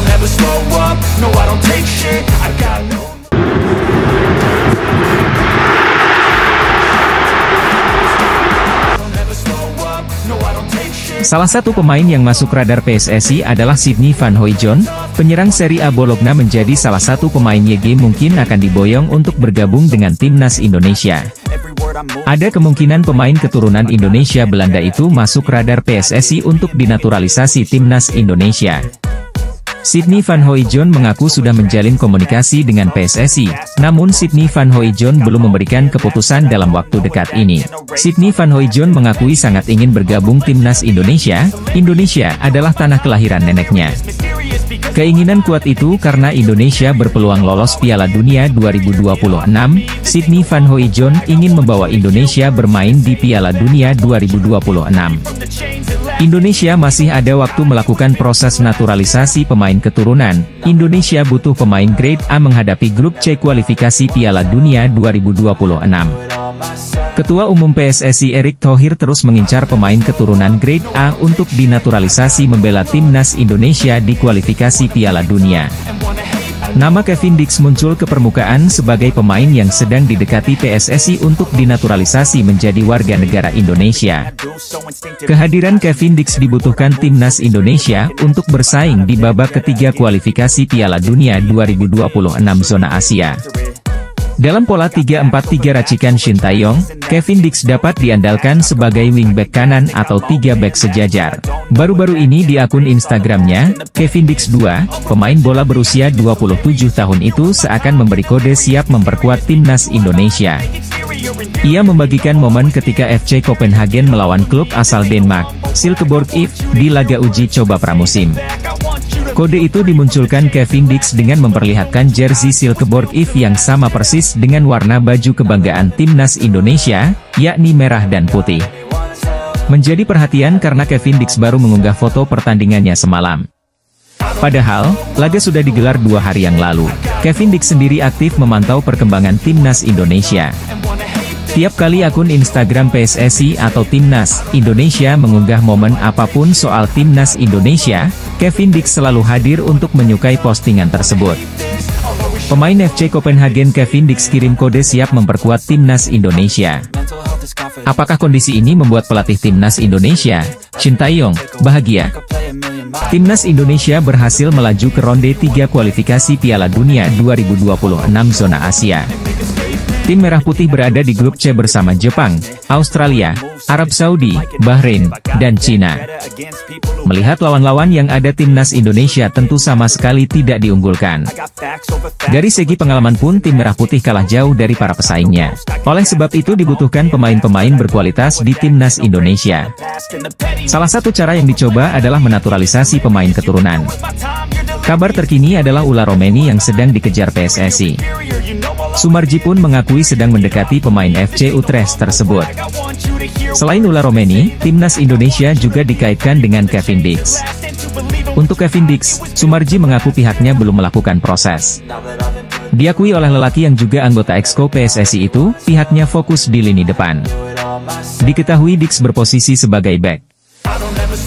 don't ever slow up, no I don't take shit, I got no. Salah satu pemain yang masuk radar PSSI adalah Sydney Van Hooijdonk, penyerang Serie A Bologna menjadi salah satu pemain YG mungkin akan diboyong untuk bergabung dengan timnas Indonesia. Ada kemungkinan pemain keturunan Indonesia Belanda itu masuk radar PSSI untuk dinaturalisasi timnas Indonesia. Sydney Van Hooijdonk mengaku sudah menjalin komunikasi dengan PSSI, namun Sydney Van Hooijdonk belum memberikan keputusan dalam waktu dekat ini. Sydney Van Hooijdonk mengakui sangat ingin bergabung timnas Indonesia. Indonesia adalah tanah kelahiran neneknya. Keinginan kuat itu karena Indonesia berpeluang lolos Piala Dunia 2026. Sydney Van Hooijdonk ingin membawa Indonesia bermain di Piala Dunia 2026. Indonesia masih ada waktu melakukan proses naturalisasi pemain keturunan. Indonesia butuh pemain grade A menghadapi grup C kualifikasi Piala Dunia 2026. Ketua Umum PSSI Erick Thohir terus mengincar pemain keturunan grade A untuk dinaturalisasi membela timnas Indonesia di kualifikasi Piala Dunia. Nama Kevin Dix muncul ke permukaan sebagai pemain yang sedang didekati PSSI untuk dinaturalisasi menjadi warga negara Indonesia. Kehadiran Kevin Dix dibutuhkan timnas Indonesia untuk bersaing di babak ketiga kualifikasi Piala Dunia 2026 zona Asia. Dalam pola 3-4-3 racikan Shin Tae-yong, Kevin Dix dapat diandalkan sebagai wingback kanan atau 3 back sejajar. Baru-baru ini di akun Instagramnya, Kevin Dix 2, pemain bola berusia 27 tahun itu seakan memberi kode siap memperkuat timnas Indonesia. Ia membagikan momen ketika FC Copenhagen melawan klub asal Denmark, Silkeborg IF, di laga uji coba pramusim. Kode itu dimunculkan Kevin Dix dengan memperlihatkan jersey Silkeborg IF yang sama persis dengan warna baju kebanggaan timnas Indonesia, yakni merah dan putih. Menjadi perhatian karena Kevin Dix baru mengunggah foto pertandingannya semalam. Padahal, laga sudah digelar 2 hari yang lalu. Kevin Dix sendiri aktif memantau perkembangan timnas Indonesia. Tiap kali akun Instagram PSSI atau Timnas Indonesia mengunggah momen apapun soal Timnas Indonesia, Kevin Dix selalu hadir untuk menyukai postingan tersebut. Pemain FC Copenhagen Kevin Dix kirim kode siap memperkuat Timnas Indonesia. Apakah kondisi ini membuat pelatih Timnas Indonesia, Shin Tae-yong, bahagia? Timnas Indonesia berhasil melaju ke ronde 3 kualifikasi Piala Dunia 2026 zona Asia. Tim Merah Putih berada di grup C bersama Jepang, Australia, Arab Saudi, Bahrain, dan Cina. Melihat lawan-lawan yang ada timnas Indonesia tentu sama sekali tidak diunggulkan. Dari segi pengalaman pun tim Merah Putih kalah jauh dari para pesaingnya. Oleh sebab itu dibutuhkan pemain-pemain berkualitas di timnas Indonesia. Salah satu cara yang dicoba adalah menaturalisasi pemain keturunan. Kabar terkini adalah Ula Romeni yang sedang dikejar PSSI. Sumarji pun mengakui sedang mendekati pemain FC Utrecht tersebut. Selain Ula Romeni, timnas Indonesia juga dikaitkan dengan Kevin Dix. Untuk Kevin Dix, Sumarji mengaku pihaknya belum melakukan proses. Diakui oleh lelaki yang juga anggota Exco PSSI itu, pihaknya fokus di lini depan. Diketahui Dix berposisi sebagai back.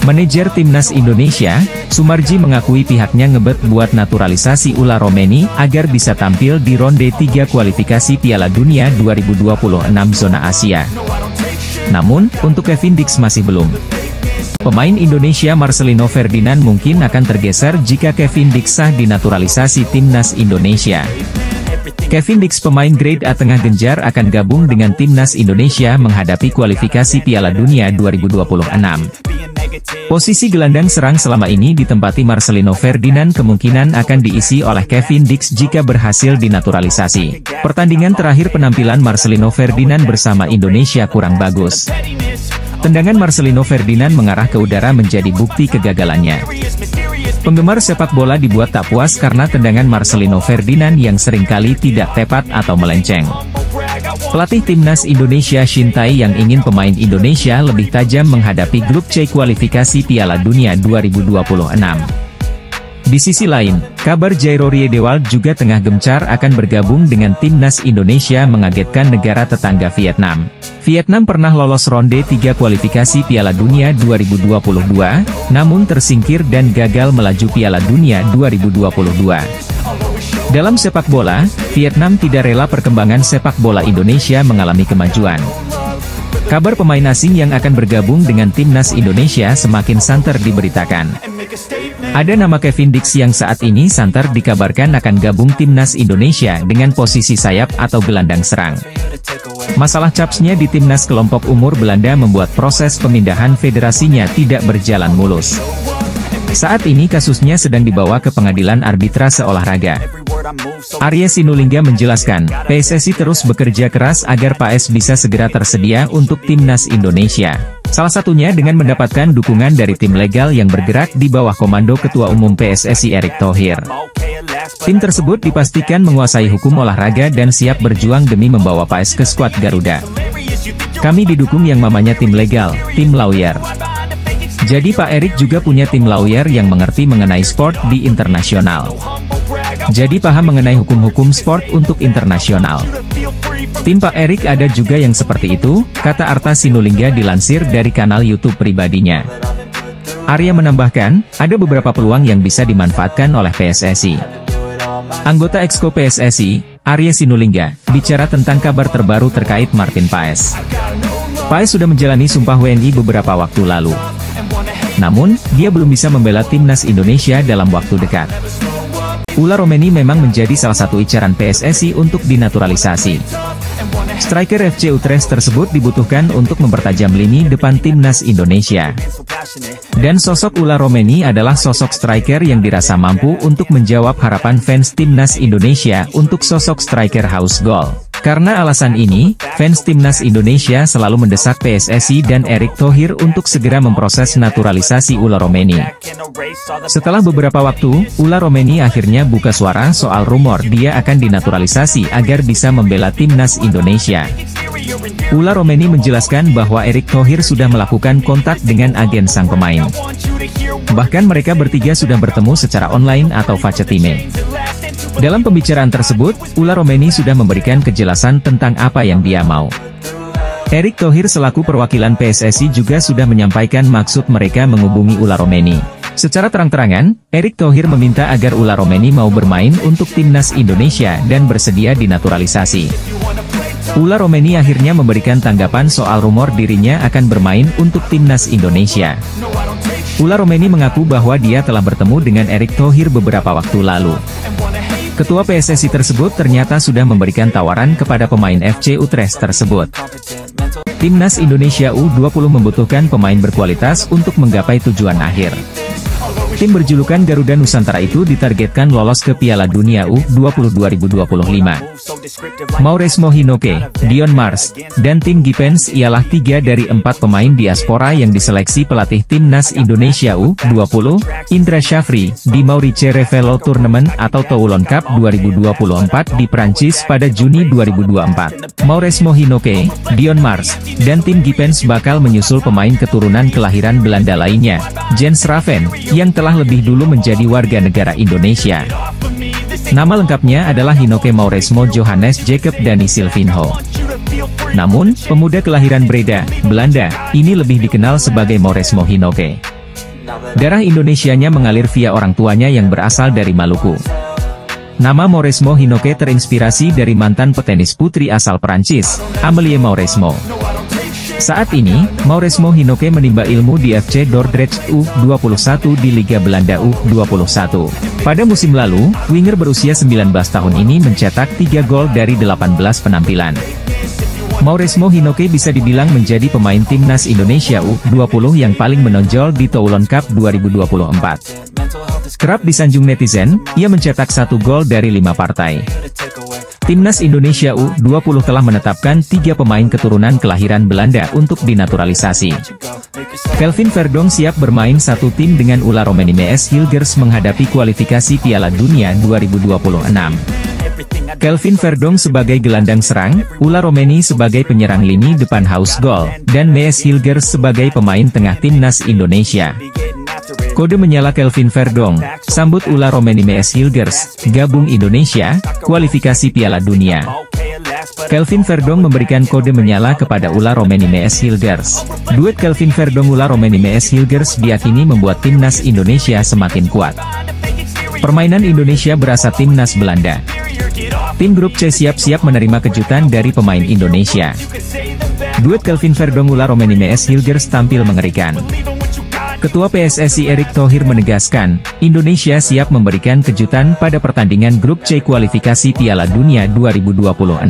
Manajer timnas Indonesia, Sumarji mengakui pihaknya ngebet buat naturalisasi Ula Romeni agar bisa tampil di ronde 3 kualifikasi Piala Dunia 2026 zona Asia. Namun, untuk Kevin Dix masih belum. Pemain Indonesia Marcelino Ferdinand mungkin akan tergeser jika Kevin Dix sah dinaturalisasi timnas Indonesia. Kevin Dix pemain grade A tengah genjar akan gabung dengan timnas Indonesia menghadapi kualifikasi Piala Dunia 2026. Posisi gelandang serang selama ini ditempati Marcelino Ferdinand kemungkinan akan diisi oleh Kevin Dix jika berhasil dinaturalisasi. Pertandingan terakhir penampilan Marcelino Ferdinand bersama Indonesia kurang bagus. Tendangan Marcelino Ferdinand mengarah ke udara menjadi bukti kegagalannya. Penggemar sepak bola dibuat tak puas karena tendangan Marcelino Ferdinand yang seringkali tidak tepat atau melenceng. Pelatih timnas Indonesia Shin Tae yang ingin pemain Indonesia lebih tajam menghadapi grup C kualifikasi Piala Dunia 2026. Di sisi lain, kabar Jairo Riedewald juga tengah gencar akan bergabung dengan timnas Indonesia mengagetkan negara tetangga Vietnam. Vietnam pernah lolos ronde 3 kualifikasi Piala Dunia 2022, namun tersingkir dan gagal melaju Piala Dunia 2022. Dalam sepak bola, Vietnam tidak rela perkembangan sepak bola Indonesia mengalami kemajuan. Kabar pemain asing yang akan bergabung dengan timnas Indonesia semakin santer diberitakan. Ada nama Kevin Dix yang saat ini santer dikabarkan akan gabung timnas Indonesia dengan posisi sayap atau gelandang serang. Masalah capsnya di timnas kelompok umur Belanda membuat proses pemindahan federasinya tidak berjalan mulus. Saat ini kasusnya sedang dibawa ke pengadilan arbitrase olahraga. Arya Sinulinga menjelaskan, PSSI terus bekerja keras agar PAS bisa segera tersedia untuk timnas Indonesia. Salah satunya dengan mendapatkan dukungan dari tim legal yang bergerak di bawah komando Ketua Umum PSSI Erick Thohir. Tim tersebut dipastikan menguasai hukum olahraga dan siap berjuang demi membawa PAS ke skuad Garuda. Kami didukung yang namanya tim legal, tim lawyer. Jadi Pak Erick juga punya tim lawyer yang mengerti mengenai sport di internasional. Jadi paham mengenai hukum-hukum sport untuk internasional. Tim Pak Erick ada juga yang seperti itu, kata Arta Sinulinga dilansir dari kanal YouTube pribadinya. Arya menambahkan, ada beberapa peluang yang bisa dimanfaatkan oleh PSSI. Anggota Exco PSSI, Arya Sinulinga, bicara tentang kabar terbaru terkait Martin Paes. Paes sudah menjalani sumpah WNI beberapa waktu lalu. Namun, dia belum bisa membela timnas Indonesia dalam waktu dekat. Ula Romeni memang menjadi salah satu incaran PSSI untuk dinaturalisasi. Striker FC Utrecht tersebut dibutuhkan untuk mempertajam lini depan timnas Indonesia. Dan sosok Ula Romeni adalah sosok striker yang dirasa mampu untuk menjawab harapan fans timnas Indonesia untuk sosok striker house goal. Karena alasan ini, fans timnas Indonesia selalu mendesak PSSI dan Erick Thohir untuk segera memproses naturalisasi Ula Romeni. Setelah beberapa waktu, Ula Romeni akhirnya buka suara soal rumor dia akan dinaturalisasi agar bisa membela timnas Indonesia. Ula Romeni menjelaskan bahwa Erick Thohir sudah melakukan kontak dengan agen sang pemain. Bahkan mereka bertiga sudah bertemu secara online atau facetime. Dalam pembicaraan tersebut, Ula Romeni sudah memberikan kejelasan tentang apa yang dia mau. Erick Thohir selaku perwakilan PSSI juga sudah menyampaikan maksud mereka menghubungi Ula Romeni. Secara terang-terangan, Erick Thohir meminta agar Ula Romeni mau bermain untuk timnas Indonesia dan bersedia dinaturalisasi. Ula Romeni akhirnya memberikan tanggapan soal rumor dirinya akan bermain untuk timnas Indonesia. Ula Romeni mengaku bahwa dia telah bertemu dengan Erick Thohir beberapa waktu lalu. Ketua PSSI tersebut ternyata sudah memberikan tawaran kepada pemain FC Utrecht tersebut. Timnas Indonesia U20 membutuhkan pemain berkualitas untuk menggapai tujuan akhir. Tim berjulukan Garuda Nusantara itu ditargetkan lolos ke Piala Dunia U20 2025. Mauresmo Hinoke, Dion Mars, dan Tim Gipens ialah 3 dari 4 pemain diaspora yang diseleksi pelatih Timnas Indonesia U20, Indra Syafri, di Maurice Revello Tournament atau Toulon Cup 2024 di Prancis pada Juni 2024. Mauresmo Hinoke, Dion Mars, dan Tim Gipens bakal menyusul pemain keturunan kelahiran Belanda lainnya, Jens Raven, yang telah lebih dulu menjadi warga negara Indonesia. Nama lengkapnya adalah Hinoke Mauresmo Johannes Jacob Dani Silvinho. Namun, pemuda kelahiran Breda, Belanda, ini lebih dikenal sebagai Mauresmo Hinoke. Darah Indonesianya mengalir via orang tuanya yang berasal dari Maluku. Nama Mauresmo Hinoke terinspirasi dari mantan petenis putri asal Prancis, Amélie Mauresmo. Saat ini, Mauresmo Hinoke menimba ilmu di FC Dordrecht U21 di Liga Belanda U21. Pada musim lalu, winger berusia 19 tahun ini mencetak 3 gol dari 18 penampilan. Mauresmo Hinoke bisa dibilang menjadi pemain timnas Indonesia U20 yang paling menonjol di Toulon Cup 2024. Kerap disanjung netizen, ia mencetak 1 gol dari 5 partai. Timnas Indonesia U20 telah menetapkan 3 pemain keturunan kelahiran Belanda untuk dinaturalisasi. Kelvin Verdonk siap bermain satu tim dengan Ula Romeni MS Hilgers menghadapi kualifikasi Piala Dunia 2026. Kelvin Verdonk sebagai gelandang serang, Ula Romeni sebagai penyerang lini depan house goal, dan MS Hilgers sebagai pemain tengah timnas Indonesia. Kode menyala Kelvin Verdong, sambut ulah Romeni Mees Hilgers, gabung Indonesia, kualifikasi Piala Dunia. Kelvin Verdong memberikan kode menyala kepada ulah Romeni Mees Hilgers. Duet Kelvin Verdong ulah Romeni Mees Hilgers diakini membuat timnas Indonesia semakin kuat. Permainan Indonesia berasa timnas Belanda. Tim grup C siap-siap menerima kejutan dari pemain Indonesia. Duet Kelvin Verdong ulah Romeni Mees Hilgers tampil mengerikan. Ketua PSSI Erick Thohir menegaskan, Indonesia siap memberikan kejutan pada pertandingan grup C kualifikasi Piala Dunia 2026.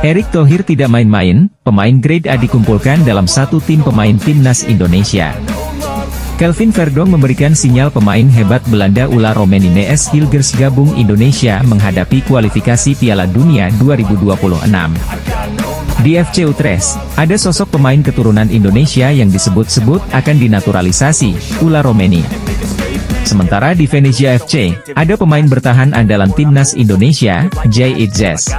Erick Thohir tidak main-main, pemain grade A dikumpulkan dalam satu tim pemain timnas Indonesia. Kelvin Verdong memberikan sinyal pemain hebat Belanda ulah Romeni Mees Hilgers gabung Indonesia menghadapi kualifikasi Piala Dunia 2026. Di FC Utrecht, ada sosok pemain keturunan Indonesia yang disebut-sebut akan dinaturalisasi, ulah Romeni. Sementara di Venezia FC, ada pemain bertahan andalan timnas Indonesia, Jay Itzes.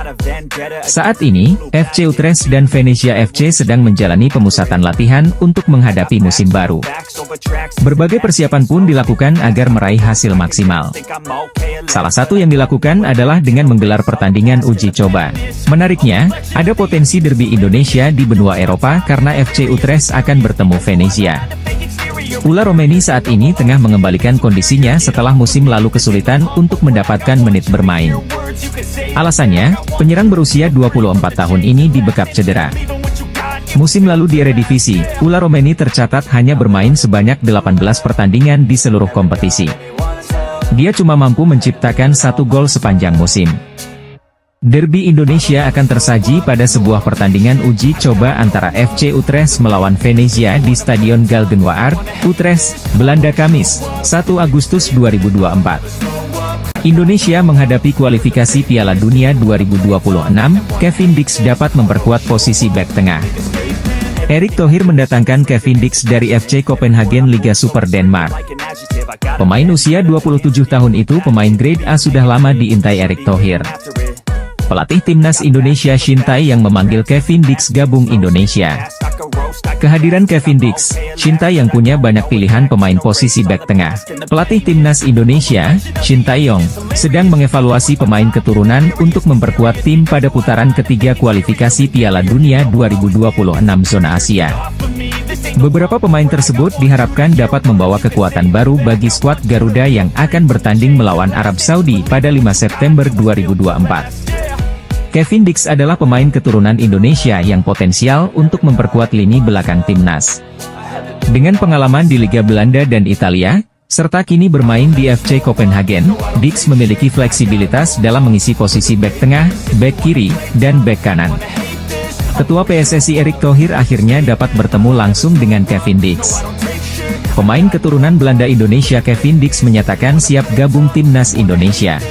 Saat ini, FC Utrecht dan Venezia FC sedang menjalani pemusatan latihan untuk menghadapi musim baru. Berbagai persiapan pun dilakukan agar meraih hasil maksimal. Salah satu yang dilakukan adalah dengan menggelar pertandingan uji coba. Menariknya, ada potensi derby Indonesia di benua Eropa karena FC Utrecht akan bertemu Venezia. Ulah Romeni saat ini tengah mengembalikan kondisinya setelah musim lalu kesulitan untuk mendapatkan menit bermain. Alasannya, penyerang berusia 24 tahun ini dibekap cedera. Musim lalu di Eredivisie, ulah Romeni tercatat hanya bermain sebanyak 18 pertandingan di seluruh kompetisi. Dia cuma mampu menciptakan 1 gol sepanjang musim. Derby Indonesia akan tersaji pada sebuah pertandingan uji coba antara FC Utrecht melawan Venezia di Stadion Galgenwaard, Utrecht, Belanda Kamis, 1 Agustus 2024. Indonesia menghadapi kualifikasi Piala Dunia 2026, Kevin Dix dapat memperkuat posisi bek tengah. Erick Thohir mendatangkan Kevin Dix dari FC Copenhagen Liga Super Denmark. Pemain usia 27 tahun itu pemain grade A sudah lama diintai Erick Thohir. Pelatih timnas Indonesia Shin Tae-yong memanggil Kevin Dix gabung Indonesia. Kehadiran Kevin Dix, Shin Tae-yong punya banyak pilihan pemain posisi bek tengah. Pelatih timnas Indonesia, Shin Tae-yong, sedang mengevaluasi pemain keturunan untuk memperkuat tim pada putaran ketiga kualifikasi Piala Dunia 2026 zona Asia. Beberapa pemain tersebut diharapkan dapat membawa kekuatan baru bagi skuad Garuda yang akan bertanding melawan Arab Saudi pada 5 September 2024. Kevin Dix adalah pemain keturunan Indonesia yang potensial untuk memperkuat lini belakang timnas. Dengan pengalaman di Liga Belanda dan Italia, serta kini bermain di FC Copenhagen, Dix memiliki fleksibilitas dalam mengisi posisi bek tengah, bek kiri, dan bek kanan. Ketua PSSI Erick Thohir akhirnya dapat bertemu langsung dengan Kevin Dix. Pemain keturunan Belanda Indonesia Kevin Dix menyatakan siap gabung timnas Indonesia.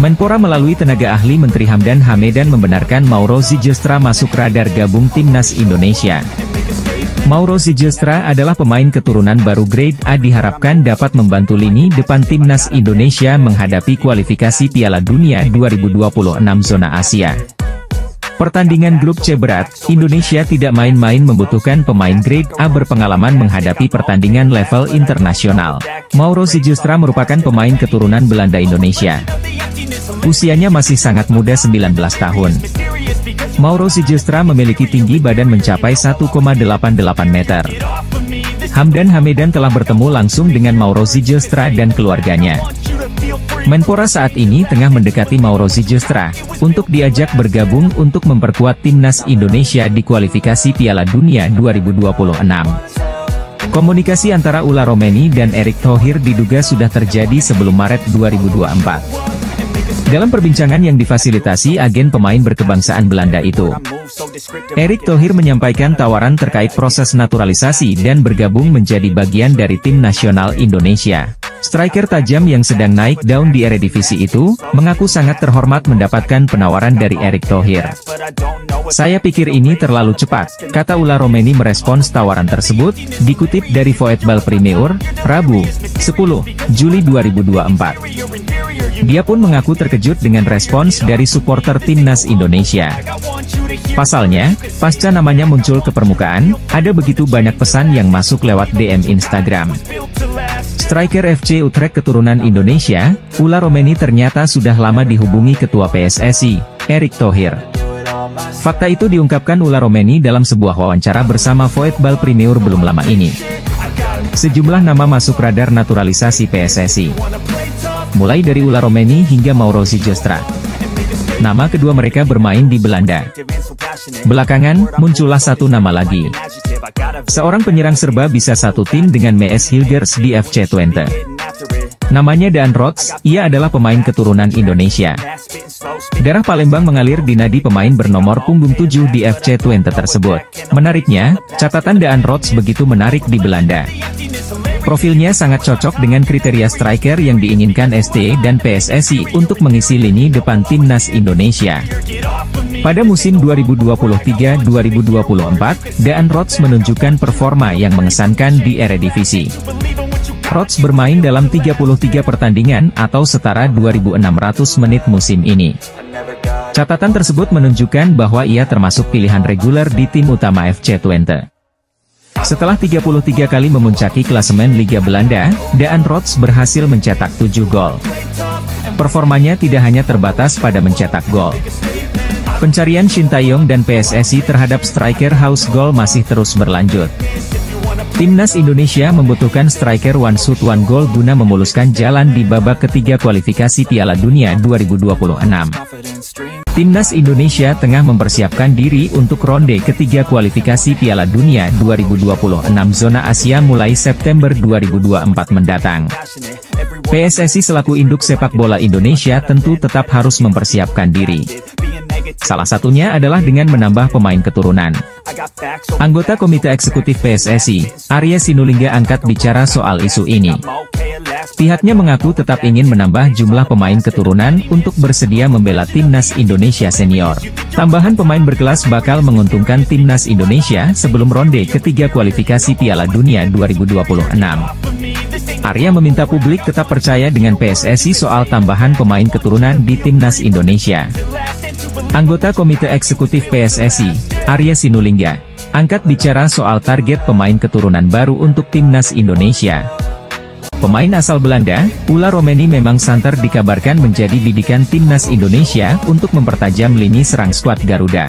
Menpora melalui tenaga ahli Menteri Hamdan Hamedan membenarkan Mauro Zijlstra masuk radar gabung timnas Indonesia. Mauro Zijlstra adalah pemain keturunan baru grade A diharapkan dapat membantu lini depan timnas Indonesia menghadapi kualifikasi Piala Dunia 2026 zona Asia. Pertandingan grup C berat, Indonesia tidak main-main membutuhkan pemain grade A berpengalaman menghadapi pertandingan level internasional. Mauro Zijlstra merupakan pemain keturunan Belanda Indonesia. Usianya masih sangat muda 19 tahun. Mauro Zijlstra memiliki tinggi badan mencapai 1,88 meter. Hamdan Hamedan telah bertemu langsung dengan Mauro Zijlstra dan keluarganya. Menpora saat ini tengah mendekati Mauro Zijlstra, untuk diajak bergabung untuk memperkuat timnas Indonesia di kualifikasi Piala Dunia 2026. Komunikasi antara ulah Romeni dan Erick Thohir diduga sudah terjadi sebelum Maret 2024. Dalam perbincangan yang difasilitasi agen pemain berkebangsaan Belanda itu, Erick Thohir menyampaikan tawaran terkait proses naturalisasi dan bergabung menjadi bagian dari tim nasional Indonesia. Striker tajam yang sedang naik daun di Eredivisie itu, mengaku sangat terhormat mendapatkan penawaran dari Erick Thohir. Saya pikir ini terlalu cepat, kata ulah Romeni merespons tawaran tersebut, dikutip dari Voetbal Premier, Rabu, 10 Juli 2024. Dia pun mengaku terkejut dengan respons dari supporter timnas Indonesia. Pasalnya, pasca namanya muncul ke permukaan, ada begitu banyak pesan yang masuk lewat DM Instagram. Striker FC Utrecht keturunan Indonesia, Ula Romeni ternyata sudah lama dihubungi Ketua PSSI, Erick Thohir. Fakta itu diungkapkan Ula Romeni dalam sebuah wawancara bersama Voetbal Premier belum lama ini. Sejumlah nama masuk radar naturalisasi PSSI. Mulai dari Ula Romeni hingga Mauro Zijostra. Nama kedua mereka bermain di Belanda. Belakangan, muncullah satu nama lagi. Seorang penyerang serba bisa satu tim dengan MS Hilgers di FC Twente. Namanya Daan Rots, ia adalah pemain keturunan Indonesia. Darah Palembang mengalir di nadi pemain bernomor punggung 7 di FC Twente tersebut. Menariknya, catatan Daan Rots begitu menarik di Belanda. Profilnya sangat cocok dengan kriteria striker yang diinginkan ST dan PSSI untuk mengisi lini depan timnas Indonesia. Pada musim 2023-2024, Daan Rots menunjukkan performa yang mengesankan di Eredivisie. Rots bermain dalam 33 pertandingan atau setara 2.600 menit musim ini. Catatan tersebut menunjukkan bahwa ia termasuk pilihan reguler di tim utama FC Twente. Setelah 33 kali memuncaki klasemen Liga Belanda, Daan Rots berhasil mencetak 7 gol. Performanya tidak hanya terbatas pada mencetak gol. Pencarian Shin Tae-yong dan PSSI terhadap striker haus gol masih terus berlanjut. Timnas Indonesia membutuhkan striker one shoot one goal guna memuluskan jalan di babak ketiga kualifikasi Piala Dunia 2026. Timnas Indonesia tengah mempersiapkan diri untuk ronde ketiga kualifikasi Piala Dunia 2026 zona Asia mulai September 2024 mendatang. PSSI selaku induk sepak bola Indonesia tentu tetap harus mempersiapkan diri. Salah satunya adalah dengan menambah pemain keturunan. Anggota Komite Eksekutif PSSI, Arya Sinulinga angkat bicara soal isu ini. Pihaknya mengaku tetap ingin menambah jumlah pemain keturunan untuk bersedia membela timnas Indonesia senior. Tambahan pemain berkelas bakal menguntungkan timnas Indonesia sebelum ronde ketiga kualifikasi Piala Dunia 2026. Arya meminta publik tetap percaya dengan PSSI soal tambahan pemain keturunan di timnas Indonesia. Anggota Komite Eksekutif PSSI, Arya Sinulinga, angkat bicara soal target pemain keturunan baru untuk timnas Indonesia. Pemain asal Belanda, Ula Romeni memang santer dikabarkan menjadi bidikan timnas Indonesia untuk mempertajam lini serang skuad Garuda.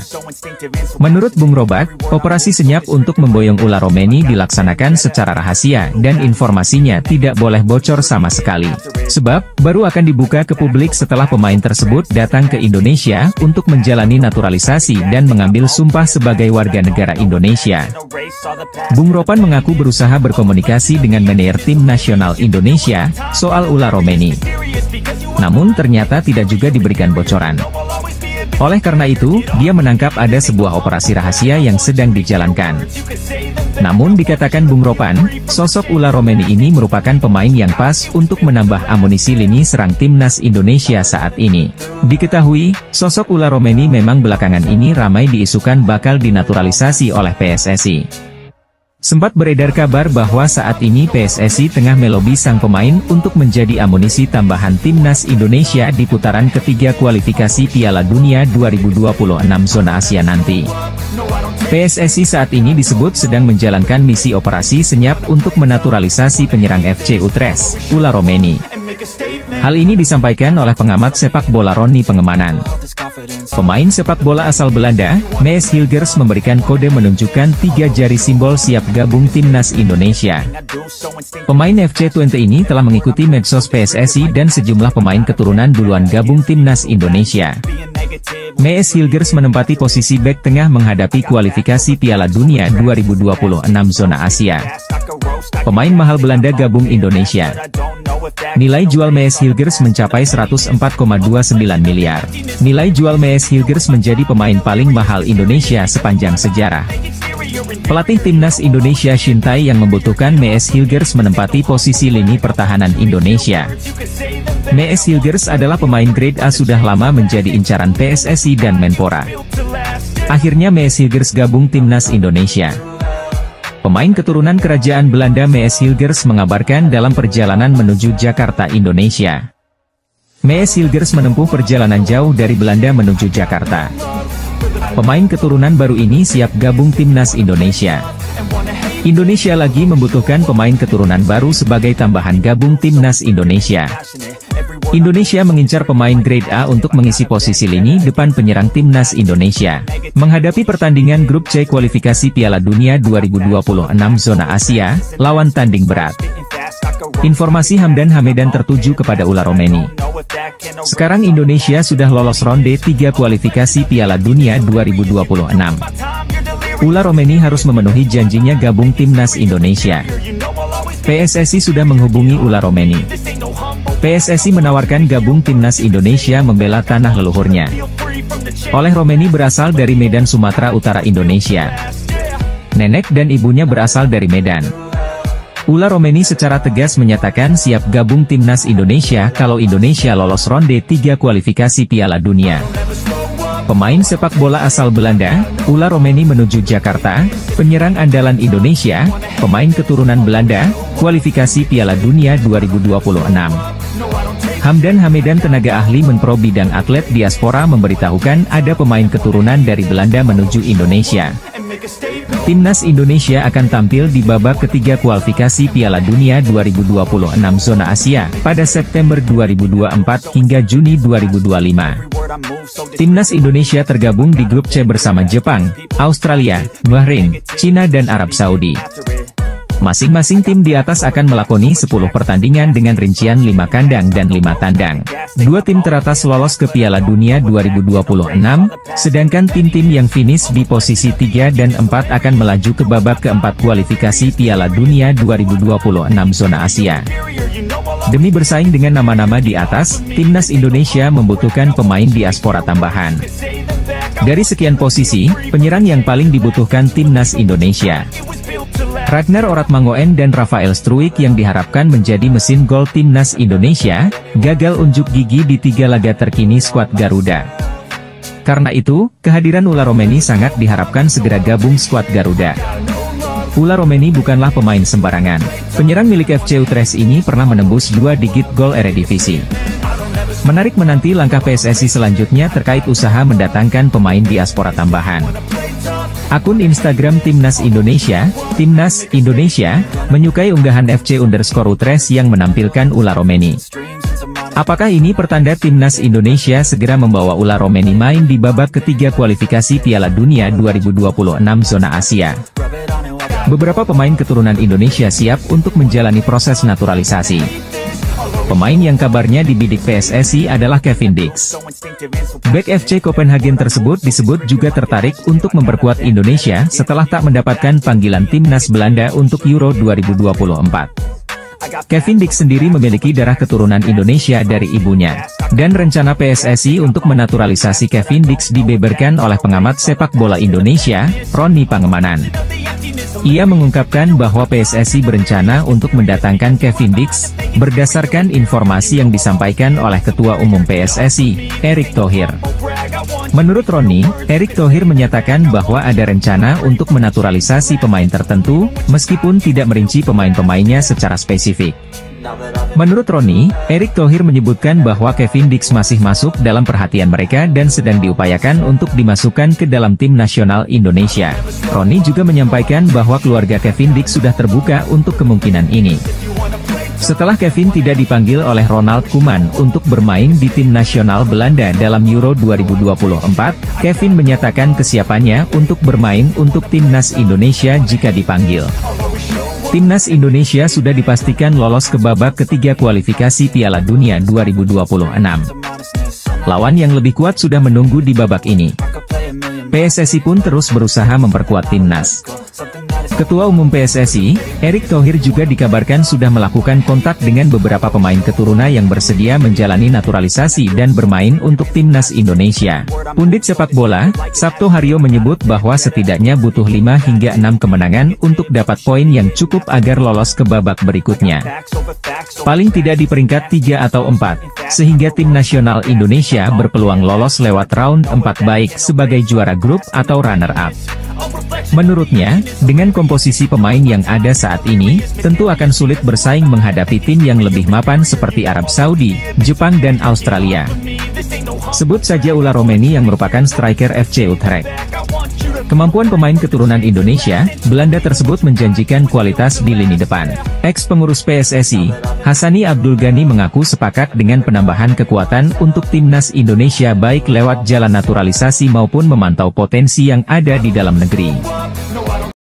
Menurut Bung Robak, operasi senyap untuk memboyong Ula Romeni dilaksanakan secara rahasia dan informasinya tidak boleh bocor sama sekali. Sebab, baru akan dibuka ke publik setelah pemain tersebut datang ke Indonesia untuk menjalani naturalisasi dan mengambil sumpah sebagai warga negara Indonesia. Bung Ropan mengaku berusaha berkomunikasi dengan manajer tim nasional Indonesia soal Ula Romeni. Namun ternyata tidak juga diberikan bocoran. Oleh karena itu, dia menangkap ada sebuah operasi rahasia yang sedang dijalankan. Namun dikatakan Bung Ropan, sosok Ula Romeni ini merupakan pemain yang pas untuk menambah amunisi lini serang timnas Indonesia saat ini. Diketahui, sosok Ula Romeni memang belakangan ini ramai diisukan bakal dinaturalisasi oleh PSSI. Sempat beredar kabar bahwa saat ini PSSI tengah melobi sang pemain untuk menjadi amunisi tambahan timnas Indonesia di putaran ketiga kualifikasi Piala Dunia 2026 zona Asia nanti. PSSI saat ini disebut sedang menjalankan misi operasi senyap untuk menaturalisasi penyerang FC Utrecht, Ula Romeni. Hal ini disampaikan oleh pengamat sepak bola Roni Pengemanan. Pemain sepak bola asal Belanda, MS Hilgers memberikan kode menunjukkan 3 jari simbol siap gabung timnas Indonesia. Pemain FC Twente ini telah mengikuti medsos PSSI dan sejumlah pemain keturunan duluan gabung timnas Indonesia. MS Hilgers menempati posisi bek tengah menghadapi kualifikasi Piala Dunia 2026 zona Asia. Pemain mahal Belanda gabung Indonesia. Nilai jual MS Hilgers mencapai 104,29 miliar. Nilai jual MS Hilgers menjadi pemain paling mahal Indonesia sepanjang sejarah. Pelatih timnas Indonesia Shin Tae yang membutuhkan MS Hilgers menempati posisi lini pertahanan Indonesia. MS Hilgers adalah pemain grade A sudah lama menjadi incaran PSSI dan Menpora. Akhirnya MS Hilgers gabung timnas Indonesia. Pemain keturunan kerajaan Belanda MS Hilgers mengabarkan dalam perjalanan menuju Jakarta, Indonesia. MS Hilgers menempuh perjalanan jauh dari Belanda menuju Jakarta. Pemain keturunan baru ini siap gabung timnas Indonesia. Indonesia lagi membutuhkan pemain keturunan baru sebagai tambahan gabung timnas Indonesia. Indonesia mengincar pemain grade A untuk mengisi posisi lini depan penyerang timnas Indonesia. Menghadapi pertandingan grup C kualifikasi Piala Dunia 2026 zona Asia, lawan tanding berat. Informasi Hamdan Hamedan tertuju kepada Ula Romeni. Sekarang Indonesia sudah lolos ronde 3 kualifikasi Piala Dunia 2026. Ula Romeni harus memenuhi janjinya gabung timnas Indonesia. PSSI sudah menghubungi Ula Romeni. PSSI menawarkan gabung timnas Indonesia membela tanah leluhurnya. Oleh Romeni berasal dari Medan, Sumatera Utara, Indonesia. Nenek dan ibunya berasal dari Medan. Ula Romeni secara tegas menyatakan siap gabung timnas Indonesia kalau Indonesia lolos ronde 3 kualifikasi Piala Dunia. Pemain sepak bola asal Belanda, Ula Romeni menuju Jakarta, penyerang andalan Indonesia, pemain keturunan Belanda, kualifikasi Piala Dunia 2026. Hamdan Hamedan, tenaga ahli Menpro bidang atlet diaspora, memberitahukan ada pemain keturunan dari Belanda menuju Indonesia. Timnas Indonesia akan tampil di babak ketiga kualifikasi Piala Dunia 2026 zona Asia, pada September 2024 hingga Juni 2025. Timnas Indonesia tergabung di grup C bersama Jepang, Australia, Bahrain, Cina dan Arab Saudi. Masing-masing tim di atas akan melakoni 10 pertandingan dengan rincian 5 kandang dan 5 tandang. 2 tim teratas lolos ke Piala Dunia 2026, sedangkan tim-tim yang finish di posisi 3 dan 4 akan melaju ke babak keempat kualifikasi Piala Dunia 2026 zona Asia. Demi bersaing dengan nama-nama di atas, timnas Indonesia membutuhkan pemain diaspora tambahan. Dari sekian posisi, penyerang yang paling dibutuhkan timnas Indonesia, Ragnar Oratmangoen dan Rafael Struijk yang diharapkan menjadi mesin gol timnas Indonesia, gagal unjuk gigi di 3 laga terkini skuad Garuda. Karena itu, kehadiran Ula Romeni sangat diharapkan segera gabung skuad Garuda. Ula Romeni bukanlah pemain sembarangan. Penyerang milik FC Utrecht ini pernah menembus 2 digit gol Eredivisie. Menarik menanti langkah PSSI selanjutnya terkait usaha mendatangkan pemain diaspora tambahan. Akun Instagram Timnas Indonesia, Timnas Indonesia, menyukai unggahan FC_Utrecht yang menampilkan Ula Romeni. Apakah ini pertanda Timnas Indonesia segera membawa Ula Romeni main di babak ketiga kualifikasi Piala Dunia 2026 zona Asia? Beberapa pemain keturunan Indonesia siap untuk menjalani proses naturalisasi. Pemain yang kabarnya dibidik PSSI adalah Kevin Dix. Bek FC Copenhagen tersebut disebut juga tertarik untuk memperkuat Indonesia setelah tak mendapatkan panggilan timnas Belanda untuk Euro 2024. Kevin Dix sendiri memiliki darah keturunan Indonesia dari ibunya. Dan rencana PSSI untuk menaturalisasi Kevin Dix dibeberkan oleh pengamat sepak bola Indonesia, Roni Pangemanan. Ia mengungkapkan bahwa PSSI berencana untuk mendatangkan Kevin Dix, berdasarkan informasi yang disampaikan oleh Ketua Umum PSSI, Erick Thohir. Menurut Roni, Erick Thohir menyatakan bahwa ada rencana untuk menaturalisasi pemain tertentu, meskipun tidak merinci pemain-pemainnya secara spesifik. Menurut Roni, Erick Thohir menyebutkan bahwa Kevin Dix masih masuk dalam perhatian mereka dan sedang diupayakan untuk dimasukkan ke dalam tim nasional Indonesia. Roni juga menyampaikan bahwa keluarga Kevin Dix sudah terbuka untuk kemungkinan ini. Setelah Kevin tidak dipanggil oleh Ronald Koeman untuk bermain di tim nasional Belanda dalam Euro 2024, Kevin menyatakan kesiapannya untuk bermain untuk timnas Indonesia jika dipanggil. Timnas Indonesia sudah dipastikan lolos ke babak ketiga kualifikasi Piala Dunia 2026. Lawan yang lebih kuat sudah menunggu di babak ini. PSSI pun terus berusaha memperkuat timnas. Ketua Umum PSSI, Erick Thohir juga dikabarkan sudah melakukan kontak dengan beberapa pemain keturunan yang bersedia menjalani naturalisasi dan bermain untuk timnas Indonesia. Pundit sepak bola, Sabto Haryo menyebut bahwa setidaknya butuh 5 hingga 6 kemenangan untuk dapat poin yang cukup agar lolos ke babak berikutnya. Paling tidak di peringkat 3 atau 4, sehingga tim nasional Indonesia berpeluang lolos lewat round 4 baik sebagai juara grup atau runner-up. Menurutnya, dengan komposisi pemain yang ada saat ini, tentu akan sulit bersaing menghadapi tim yang lebih mapan seperti Arab Saudi, Jepang dan Australia. Sebut saja Ula Romeni yang merupakan striker FC Utrecht. Kemampuan pemain keturunan Indonesia, Belanda tersebut menjanjikan kualitas di lini depan. Ex-pengurus PSSI, Hassani Abdul Ghani mengaku sepakat dengan penambahan kekuatan untuk timnas Indonesia baik lewat jalan naturalisasi maupun memantau potensi yang ada di dalam negeri.